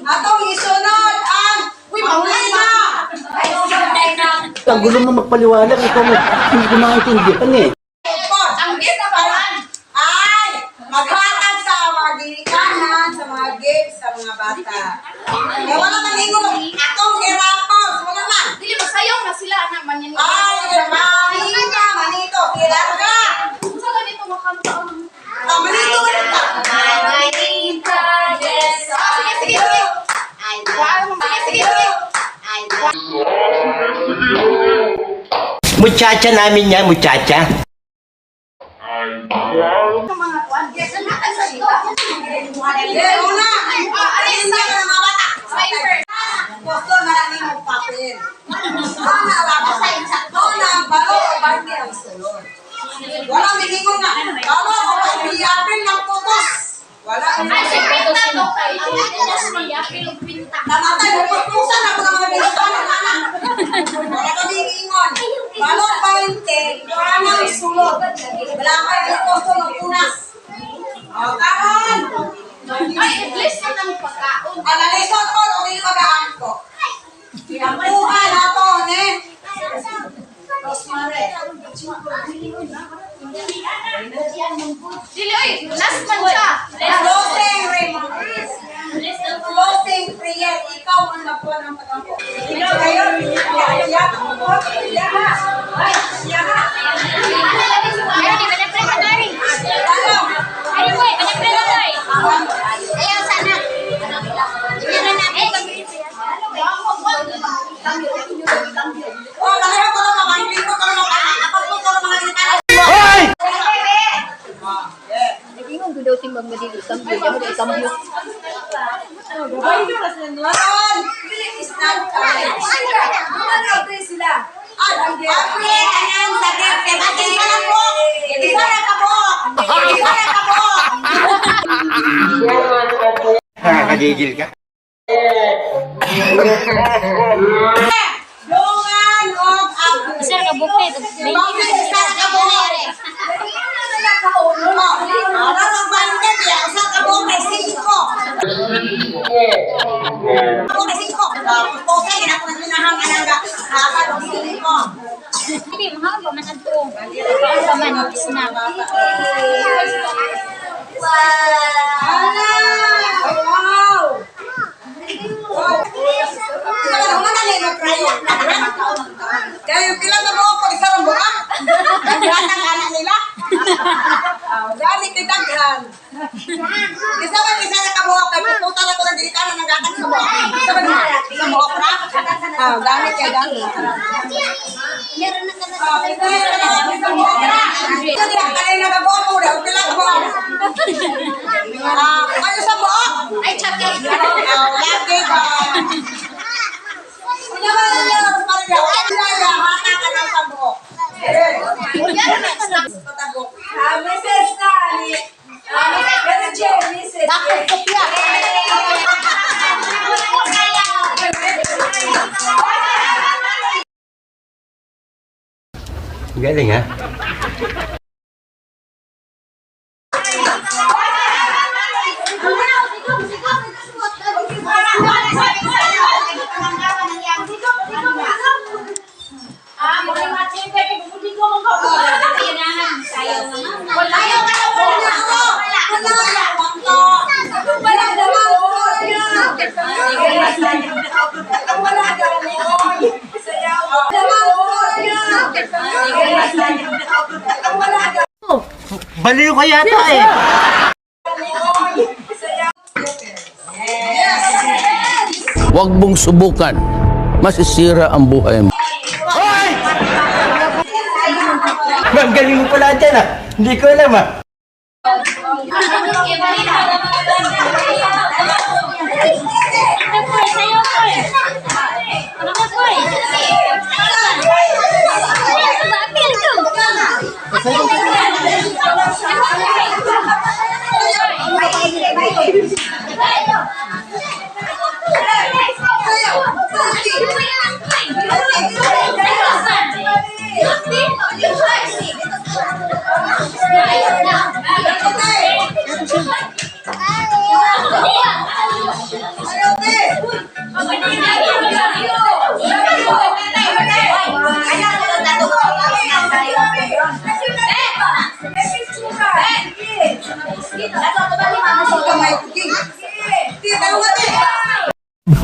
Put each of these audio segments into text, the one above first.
Atong isunod ang pamilya. Ang gulo mo magpaliwanag, ikaw mo, hindi ko maintindihan eh. Ang gift ay maghatag sa mga ginikanan, sa mga gifts, sa mga bata. Kaya wala man ingon, atong girapos, wala man. Dili masayaw na sila anak man yan. Ay, manita, manito, kilarga. Sa ganito makanta. Manito, manita. Manita, yes. Sige, sige, sige. Sige, sige. Muchacha namin yan, muchacha. Mga kuan, yes, ang natag sa ito. Una, alin na mga bata. Sniper. Gusto na lang yung papel. Una, ang balo, bandi ang sulod. Wala milingon na. Kalo ko pa ipiyapin ng putos. Wala. Ay, si Pinta to kay. Putos niya, pilog Pinta. Namatay mo putusan ako ng mga bilisan ng anak. Wala ka milingon. Balo, 20. Wala na ang sulod. Wala ka yung pusto ng punas. O, karon. Ay, English na ng pagkaon. Analisod ko, hindi magaan ko. Pinapuhan nato, ne? Rosemary. Dili, oy, last man siya. Closing remarks. Closing prayer. Ikaw ang napuan ng pagkampo. Ikaw kayo. Iyak mo po. Iyak ha. Ay, iyak ha. Ayaw, di ba na pala kanari? Ano? Ayaw, boy, ba na pala kanari? Ayaw, sana. Hindi na namin. Oh, kaya ko lang mga hindi ko lang mga apat ko lang mga ginikanan. Hoy! Ingon ko daw timbang madili kambyo, mo di kambyo. Ngayon, isnag tayo. Ano sila? Apre, anong sakit? Isa na po. Isa na ka po. Isa na ka po. Nakakagigil ka. Dungan of Abu. Sir ka bukid. Bakit isa na ka po? Ano ang bangkit niya? Isa ka po kay Cisco. Ako kay Cisco. Okay, ako na sinahang anangga. Nakakalo Cisco. Hindi mahal ba man adto. Sa man snack. Wow! Kaya yung pila na mo ako, isa lang buka. Nagdaan ang anak nila. Dami kay daghan. Isa ba isa na kabuhok kay puputan ako ng dilikanan ng gatang sa buhok. Isa ba isa buhok na? Dami kay daghan. Ito nila kanay na kabuhok mo daw. Pila kabuhok. Ano sa buhok? Ay, chaki. Lagi ba? Kunya ba na niya? Maria, wala hata ka ng pagbuhok. Mrs. Kali. Mrs. J. Mrs. Bakit kopya? Galing ha? Baliw ka yata eh. Huwag mong subukan. Masisira ang buhay mo. Hoy! Ang galing mo pala dyan ah. Hindi ko alam ah. Ayaw,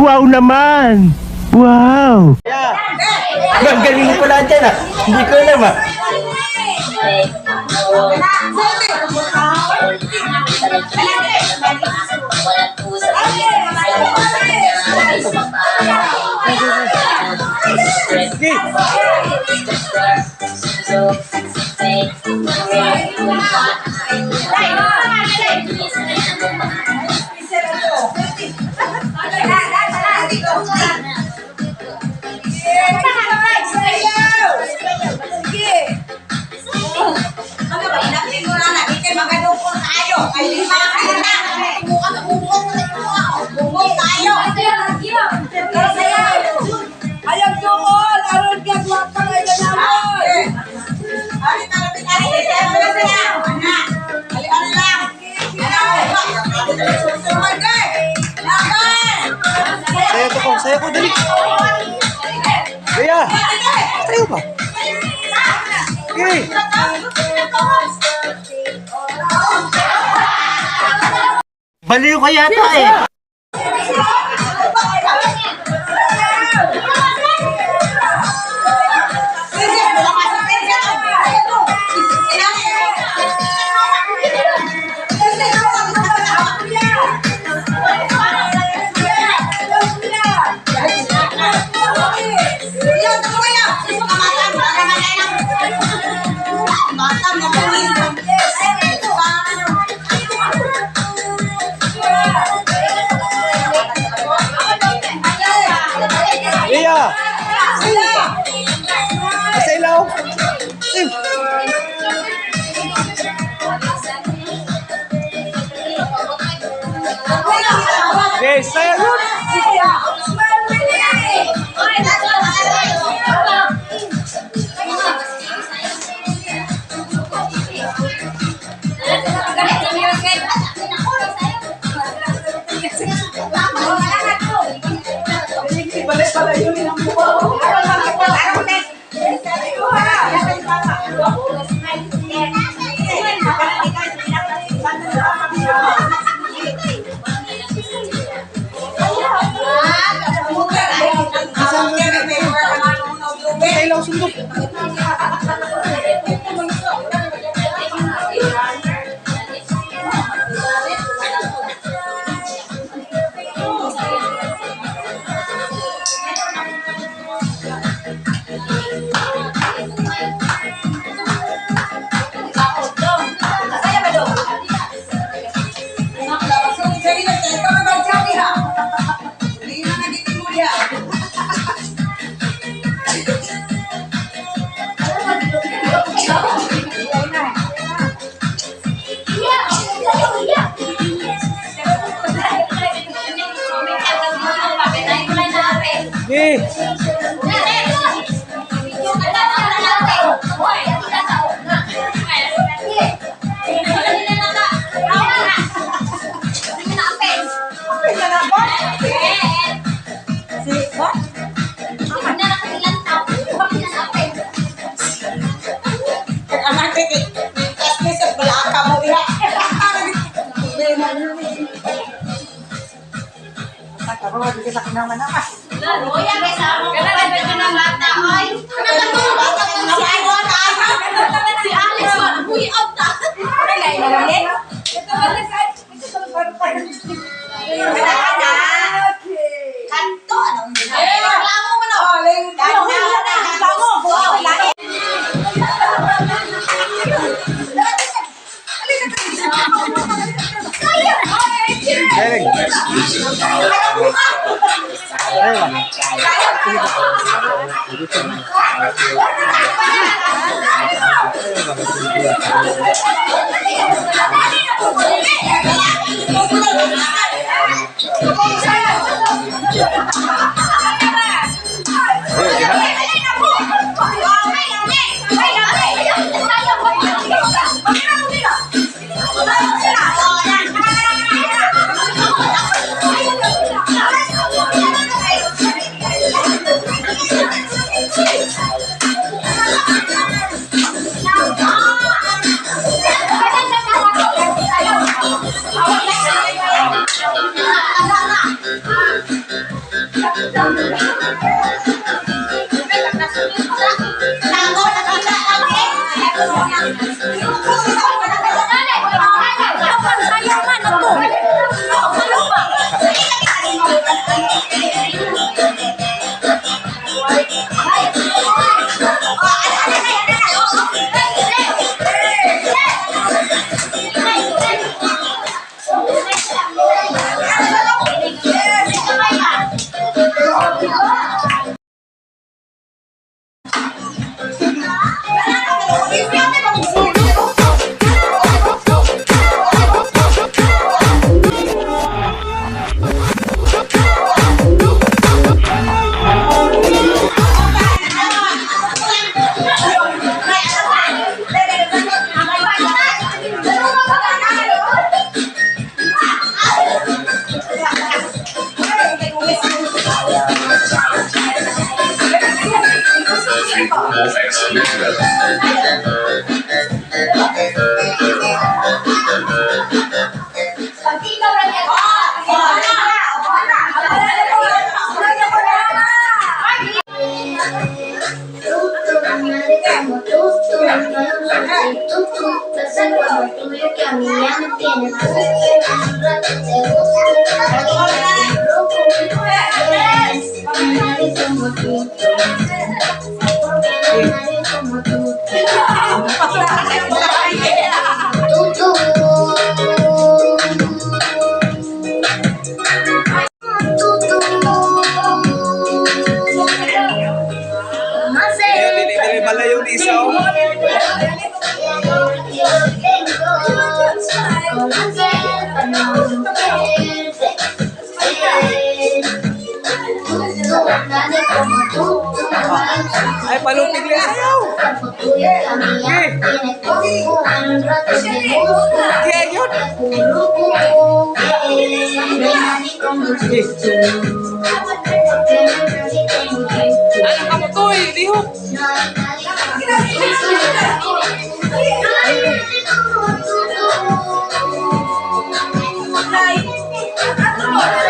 Wow naman! Wow! Ang galing mo pala dyan ah. Hindi ko alam ah. Saya ko, dali. Kaya, tayo ba? Okay. Baliw ka yata eh. Iya. Sa ilaw. Guys, saya yun. tuyo que a mí ya me tiene tú. Un rato te busco, nadie como tú. Nadie como tú. Pala yung isa. Ay, palupig lang ayaw. Kaya yun. Ano ka mo to eh, lihok. Ay,